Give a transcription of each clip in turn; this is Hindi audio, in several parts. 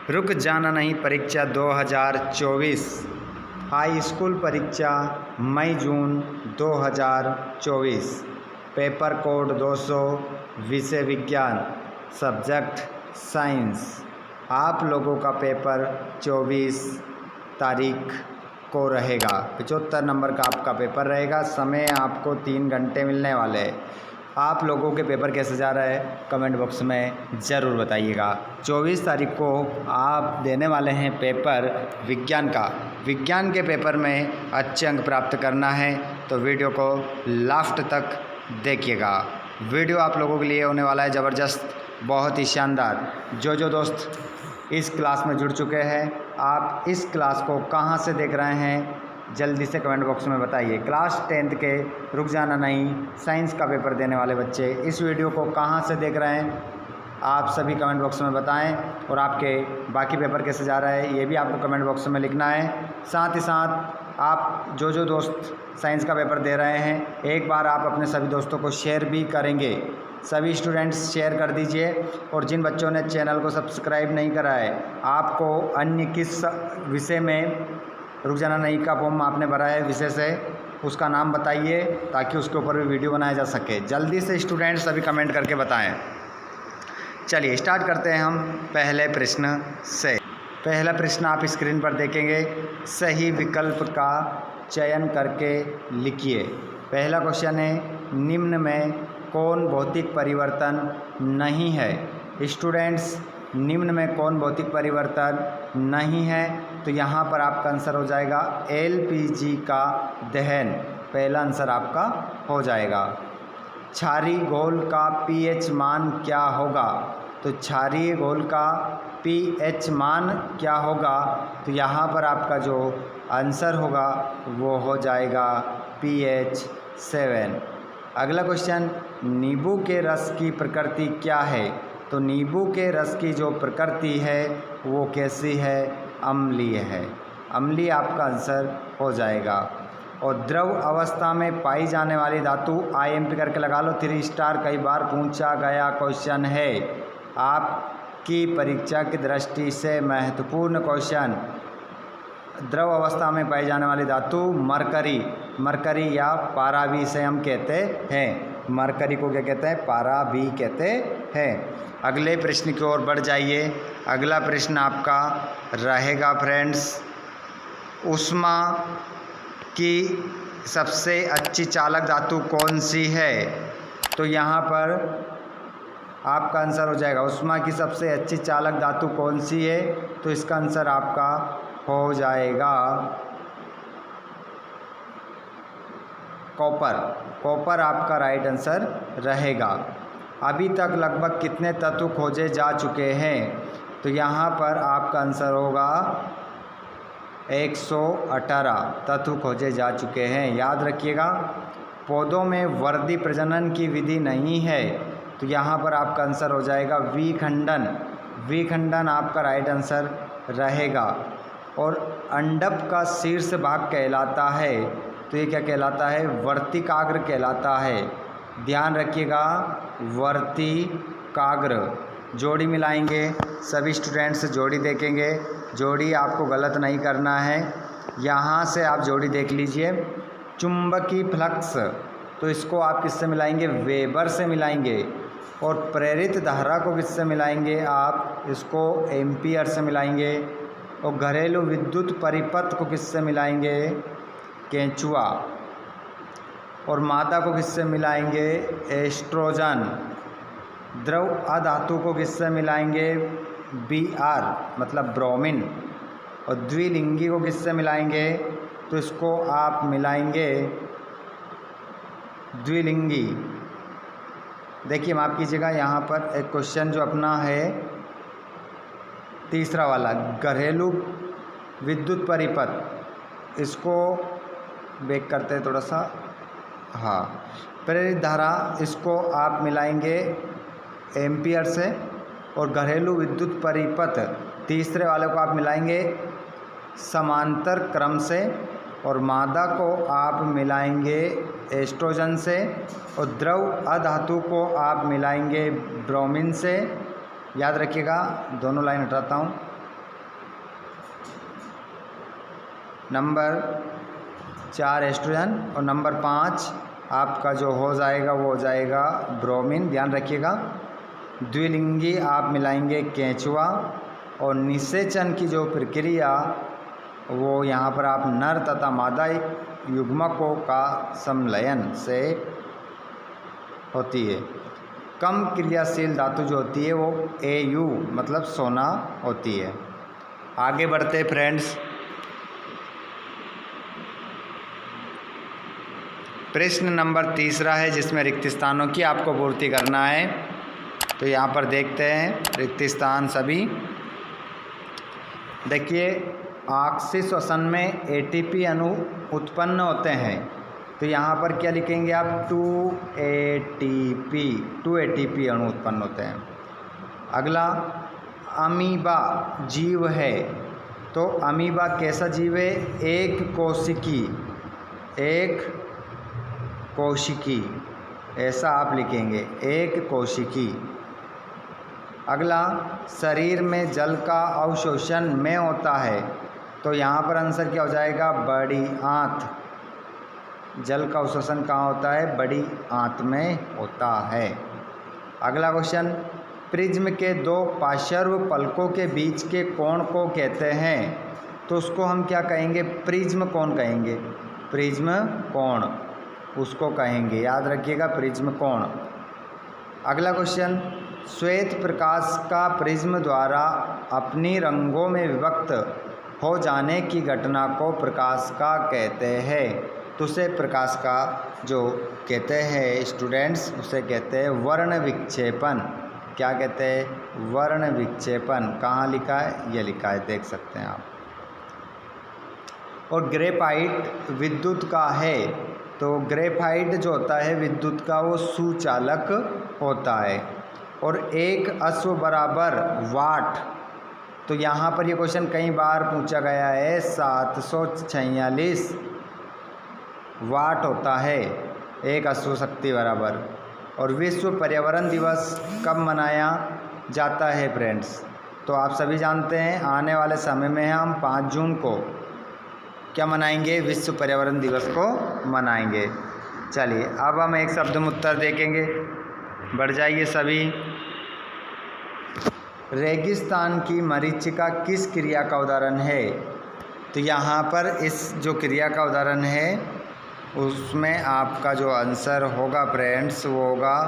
रुक जाना नहीं परीक्षा 2024 हाई स्कूल परीक्षा मई जून 2024 पेपर कोड 200 विषय विज्ञान सब्जेक्ट साइंस। आप लोगों का पेपर 24 तारीख को रहेगा। 75 नंबर का आपका पेपर रहेगा। समय आपको 3 घंटे मिलने वाले हैं। आप लोगों के पेपर कैसे जा रहा है कमेंट बॉक्स में ज़रूर बताइएगा। 24 तारीख को आप देने वाले हैं पेपर विज्ञान का। विज्ञान के पेपर में अच्छे अंक प्राप्त करना है तो वीडियो को लास्ट तक देखिएगा। वीडियो आप लोगों के लिए होने वाला है ज़बरदस्त, बहुत ही शानदार। जो दोस्त इस क्लास में जुड़ चुके हैं, आप इस क्लास को कहाँ से देख रहे हैं जल्दी से कमेंट बॉक्स में बताइए। क्लास 10th के रुक जाना नहीं साइंस का पेपर देने वाले बच्चे इस वीडियो को कहाँ से देख रहे हैं आप सभी कमेंट बॉक्स में बताएं। और आपके बाकी पेपर कैसे जा रहा है ये भी आपको कमेंट बॉक्स में लिखना है। साथ ही साथ आप जो दोस्त साइंस का पेपर दे रहे हैं एक बार आप अपने सभी दोस्तों को शेयर भी करेंगे। सभी स्टूडेंट्स शेयर कर दीजिए। और जिन बच्चों ने चैनल को सब्सक्राइब नहीं करा है, आपको अन्य किस विषय में रुक जाना नहीं का फॉर्म आपने भरा है विषय से उसका नाम बताइए ताकि उसके ऊपर भी वीडियो बनाया जा सके। जल्दी से स्टूडेंट्स सभी कमेंट करके बताएं। चलिए स्टार्ट करते हैं हम पहले प्रश्न से। पहला प्रश्न आप स्क्रीन पर देखेंगे। सही विकल्प का चयन करके लिखिए। पहला क्वेश्चन है निम्न में कौन भौतिक परिवर्तन नहीं है। स्टूडेंट्स निम्न में कौन भौतिक परिवर्तन नहीं है तो यहाँ पर आपका आंसर हो जाएगा एलपीजी का दहन। पहला आंसर आपका हो जाएगा। क्षारीय घोल का पीएच मान क्या होगा तो क्षारीय घोल का पीएच मान क्या होगा तो यहाँ पर आपका जो आंसर होगा वो हो जाएगा pH 7। अगला क्वेश्चन नींबू के रस की प्रकृति क्या है तो नींबू के रस की जो प्रकृति है वो कैसी है, अम्लीय है। अम्लीय आपका आंसर हो जाएगा। और द्रव अवस्था में पाई जाने वाली धातु IMP करके लगा लो 3 स्टार। कई बार पूछा गया क्वेश्चन है, आपकी परीक्षा की दृष्टि से महत्वपूर्ण क्वेश्चन। द्रव अवस्था में पाई जाने वाली धातु मरकरी या पारा भी से हम कहते हैं। मरकरी को क्या कहते हैं, पारा भी कहते हैं। अगले प्रश्न की ओर बढ़ जाइए। अगला प्रश्न आपका रहेगा फ्रेंड्स, ऊष्मा की सबसे अच्छी चालक धातु कौन सी है तो यहाँ पर आपका आंसर हो जाएगा ऊष्मा की सबसे अच्छी चालक धातु कौन सी है तो इसका आंसर आपका हो जाएगा कॉपर आपका राइट आंसर रहेगा। अभी तक लगभग कितने तत्व खोजे जा चुके हैं तो यहाँ पर आपका आंसर होगा 118 तत्व खोजे जा चुके हैं। याद रखिएगा। पौधों में वर्दी प्रजनन की विधि नहीं है तो यहाँ पर आपका आंसर हो जाएगा विखंडन आपका राइट आंसर रहेगा। और अंडप का शीर्ष भाग कहलाता है तो ये क्या कहलाता है, वर्तिकाग्र कहलाता है। ध्यान रखिएगा वर्तिकाग्र। जोड़ी मिलाएंगे, सभी स्टूडेंट्स जोड़ी देखेंगे। जोड़ी आपको गलत नहीं करना है। यहाँ से आप जोड़ी देख लीजिए। चुंबकीय फ्लक्स तो इसको आप किससे मिलाएंगे, वेबर से मिलाएंगे। और प्रेरित धारा को किससे मिलाएंगे, आप इसको एम्पियर से मिलाएंगे। और घरेलू विद्युत परिपथ को किससे मिलाएंगे, केंचुआ। और मादा को किससे मिलाएंगे, एस्ट्रोजन। द्रव अधातु को किससे मिलाएंगे, Br मतलब ब्रोमीन। और द्विलिंगी को किससे मिलाएंगे तो इसको आप मिलाएंगे द्विलिंगी। देखिए माफ़ कीजिएगा, यहाँ पर एक क्वेश्चन जो अपना है तीसरा वाला घरेलू विद्युत परिपथ, इसको बेक करते हैं थोड़ा सा। हाँ, प्रेरित धारा इसको आप मिलाएंगे एम्पियर से। और घरेलू विद्युत परिपथ तीसरे वाले को आप मिलाएंगे समांतर क्रम से। और मादा को आप मिलाएंगे एस्ट्रोजन से। और द्रव अधातु को आप मिलाएंगे ब्रोमीन से। याद रखिएगा, दोनों लाइन हटाता हूँ। नंबर 4 एस्ट्रोजन और नंबर 5 आपका जो हो जाएगा वो हो जाएगा ब्रोमीन। ध्यान रखिएगा। द्विलिंगी आप मिलाएंगे केंचुआ, और निषेचन की जो प्रक्रिया वो यहाँ पर आप नर तथा मादा युग्मकों का संलयन से होती है। कम क्रियाशील धातु जो होती है वो Au मतलब सोना होती है। आगे बढ़ते फ्रेंड्स। प्रश्न नंबर 3 है जिसमें रिक्त स्थानों की आपको पूर्ति करना है। तो यहाँ पर देखते हैं रिक्त स्थान सभी। देखिए ऑक्सी श्वसन में ATP अणु उत्पन्न होते हैं, तो यहाँ पर क्या लिखेंगे आप 2 ATP अणु उत्पन्न होते हैं। अगला अमीबा जीव है, तो अमीबा कैसा जीव है? एक कोशिकी, ऐसा आप लिखेंगे, एक कोशिकी। अगला शरीर में जल का अवशोषण में होता है, तो यहाँ पर आंसर क्या हो जाएगा? बड़ी आंत। जल का अवशोषण कहाँ होता है? बड़ी आंत में होता है। अगला क्वेश्चन, प्रिज्म के 2 पार्श्व पलकों के बीच के कोण को कहते हैं, तो उसको हम क्या कहेंगे? प्रिज्म कोण कहेंगे। प्रिज्म कोण उसको कहेंगे, याद रखिएगा, प्रिज्म कोण। अगला क्वेश्चन, श्वेत प्रकाश का प्रिज्म द्वारा अपनी रंगों में विभक्त हो जाने की घटना को प्रकाश का कहते हैं, तो उसे प्रकाश का जो कहते हैं स्टूडेंट्स, उसे कहते हैं वर्ण विक्षेपण। क्या कहते हैं? वर्ण विक्षेपण। कहाँ लिखा है? ये लिखा है, देख सकते हैं आप। और ग्रेफाइट विद्युत का है, तो ग्रेफाइट जो होता है विद्युत का वो सुचालक होता है। और 1 अश्व बराबर वाट, तो यहाँ पर ये क्वेश्चन कई बार पूछा गया है। 746 वाट होता है 1 अश्व शक्ति बराबर। और विश्व पर्यावरण दिवस कब मनाया जाता है फ्रेंड्स? तो आप सभी जानते हैं आने वाले समय में हम 5 जून को क्या मनाएंगे? विश्व पर्यावरण दिवस को मनाएंगे। चलिए अब हम एक शब्द में उत्तर देखेंगे। बढ़ जाइए सभी। रेगिस्तान की मरीचिका किस क्रिया का उदाहरण है? तो यहाँ पर इस जो क्रिया का उदाहरण है उसमें आपका जो आंसर होगा फ्रेंड्स वो होगा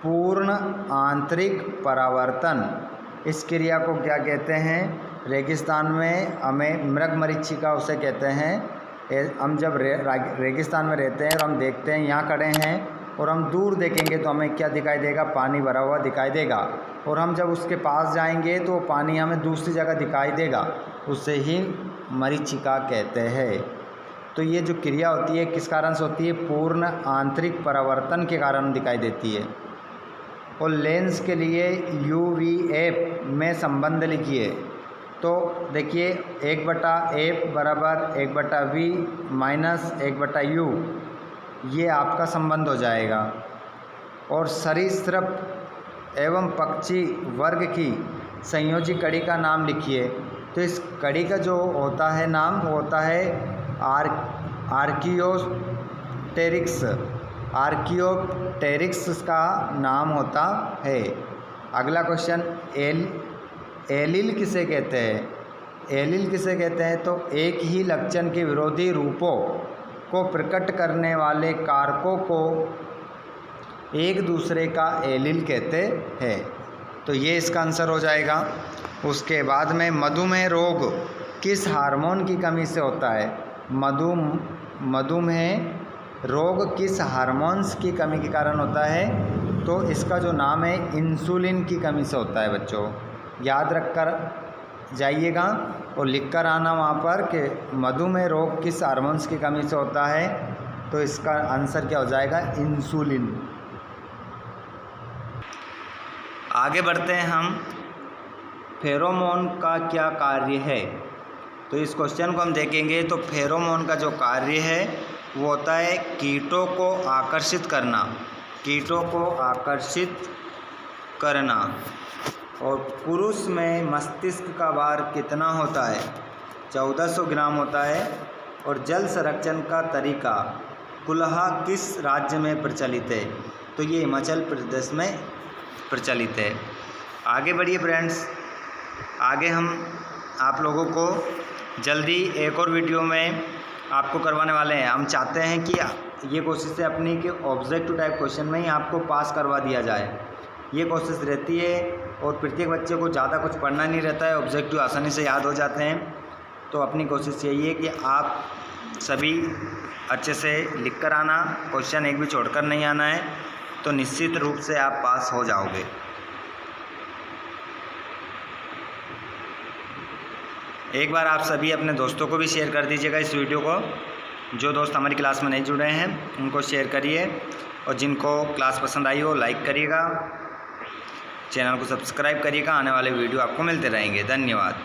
पूर्ण आंतरिक परावर्तन। इस क्रिया को क्या कहते हैं? रेगिस्तान में हमें मृग मरीचिका उसे कहते हैं। हम जब रेगिस्तान में रहते हैं और हम देखते हैं यहाँ खड़े हैं और हम दूर देखेंगे तो हमें क्या दिखाई देगा? पानी भरा हुआ दिखाई देगा। और हम जब उसके पास जाएंगे तो पानी हमें दूसरी जगह दिखाई देगा, उसे ही मरीचिका कहते हैं। तो ये जो क्रिया होती है किस कारण से होती है? पूर्ण आंतरिक परावर्तन के कारण दिखाई देती है। और लेंस के लिए UVF में संबंध लिखिए। तो देखिए 1/F बराबर 1/V माइनस 1/U, ये आपका संबंध हो जाएगा। और सरीसृप एवं पक्षी वर्ग की संयोजी कड़ी का नाम लिखिए। तो इस कड़ी का जो होता है नाम वो होता है आर्कियोप्टेरिक्स। आर्कियोप्टेरिक्स का नाम होता है। अगला क्वेश्चन, एलील किसे कहते हैं? एलील किसे कहते हैं? तो एक ही लक्षण के विरोधी रूपों को प्रकट करने वाले कारकों को एक दूसरे का एलील कहते हैं। तो ये इसका आंसर हो जाएगा। उसके बाद में मधुमेह रोग किस हार्मोन की कमी से होता है? मधुमेह रोग किस हार्मोन्स की कमी के कारण होता है? तो इसका जो नाम है इंसुलिन की कमी से होता है बच्चों। याद रख कर जाइएगा और लिख कर आना वहाँ पर कि मधुमेह रोग किस हार्मोन्स की कमी से होता है। तो इसका आंसर क्या हो जाएगा? इंसुलिन। आगे बढ़ते हैं हम। फेरोमोन का क्या कार्य है? तो इस क्वेश्चन को हम देखेंगे तो फेरोमोन का जो कार्य है वो होता है कीटों को आकर्षित करना। कीटों को आकर्षित करना। और पुरुष में मस्तिष्क का भार कितना होता है? 1400 ग्राम होता है और जल संरक्षण का तरीका कुल्हा किस राज्य में प्रचलित है? तो ये हिमाचल प्रदेश में प्रचलित है। आगे बढ़िए फ्रेंड्स, आगे हम आप लोगों को जल्दी एक और वीडियो में आपको करवाने वाले हैं। हम चाहते हैं कि ये कोशिश है अपनी कि ऑब्जेक्टिव टाइप क्वेश्चन में ही आपको पास करवा दिया जाए। ये कोशिश रहती है और प्रत्येक बच्चे को ज़्यादा कुछ पढ़ना नहीं रहता है, ऑब्जेक्टिव आसानी से याद हो जाते हैं। तो अपनी कोशिश यही है कि आप सभी अच्छे से लिख कर आना, क्वेश्चन एक भी छोड़कर नहीं आना है, तो निश्चित रूप से आप पास हो जाओगे। एक बार आप सभी अपने दोस्तों को भी शेयर कर दीजिएगा इस वीडियो को। जो दोस्त हमारी क्लास में नहीं जुड़े हैं उनको शेयर करिए, और जिनको क्लास पसंद आई हो लाइक करिएगा, चैनल को सब्सक्राइब करिएगा। आने वाले वीडियो आपको मिलते रहेंगे। धन्यवाद।